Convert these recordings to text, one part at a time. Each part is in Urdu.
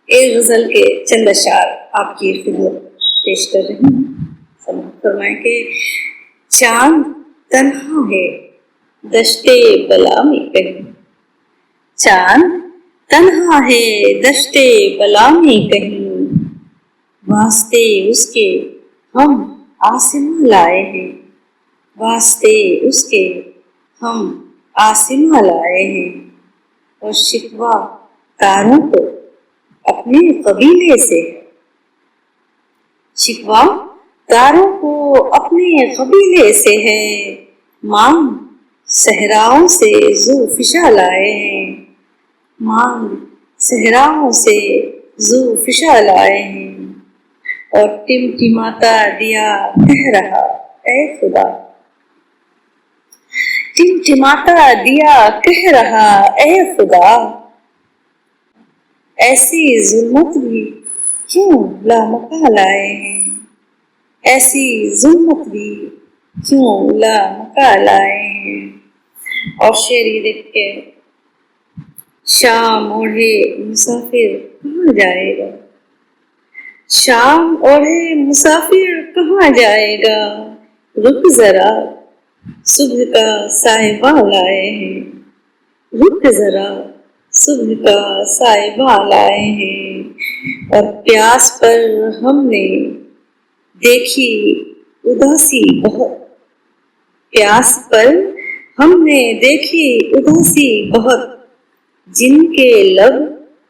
ایک غزل کے چند اشعار آپ کی خدمت پیش کر رہی ہوں. سماعت فرمائیں کہ چاند تنہا ہے دشتے بلا میں کہیں، چاند تنہا ہے دشتے بلا میں کہیں، واسطے اس کے ہم آسماں لائے ہیں، واسطے اس کے ہم آسماں لائے ہیں. اور شکوہ تاروں کو اپنے قبیلے سے، شکوہ تاروں کو اپنے قبیلے سے ہے، مانگ صحراؤں سے ذو فشاں لائے ہیں، مانگ صحراؤں سے ذو فشاں لائے ہیں. اور ٹمٹماتا دیا کہہ رہا اے خدا، ٹمٹماتا دیا کہہ رہا اے خدا، ایسی ظلمت بھی کیوں لامکاں لائے ہیں، ایسی ظلمت بھی کیوں لامکاں لائے ہیں. اور شعر یہ دیکھ کے شام اوڑھے مسافر کہاں جائے گا، شام اوڑھے مسافر کہاں جائے گا، رک ذرا صبح کا صاحباں لائے ہیں، رک ذرا صبح کا صاحباں لائے ہیں. اور پیاس پر ہم نے دیکھی اداسی بہت، پیاس پر ہم نے دیکھی اداسی بہت، جن کے لب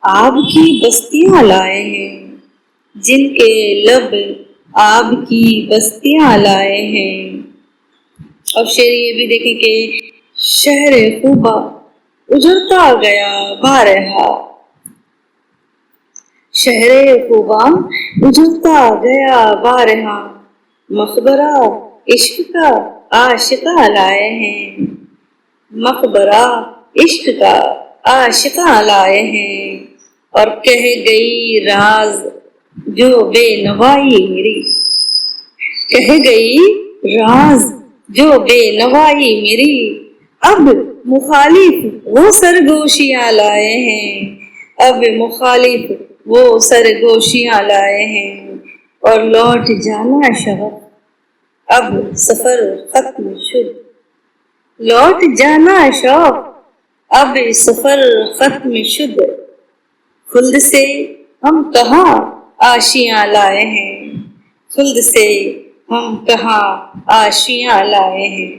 آب کی بستیاں لائے ہیں، جن کے لب آب کی بستیاں لائے ہیں. اور شعر یہ بھی دیکھیں کہ شہر خوبا اجڑتا گیا بارہا، شہر خوبا اجڑتا گیا بارہا، مقبرہ عشق کا عاشقاں لائے ہیں، مقبرہ عشق کا عاشقاں لائے ہیں. اور کہہ گئی راز جو بے نوائی میری، کہہ گئی راز جو بے نوائی میری، اب مخالف وہ سرگوشیاں لائے ہیں، اب مخالف وہ سرگوشیاں لائے ہیں. اور لوٹ جانا شوق اب سفر ختم شد، لوٹ جانا شوق اب سفر ختم شد، خلد سے ہم کہاں آشیاں لائے ہیں، خلد سے ہم کہاں آشیاں لائے ہیں.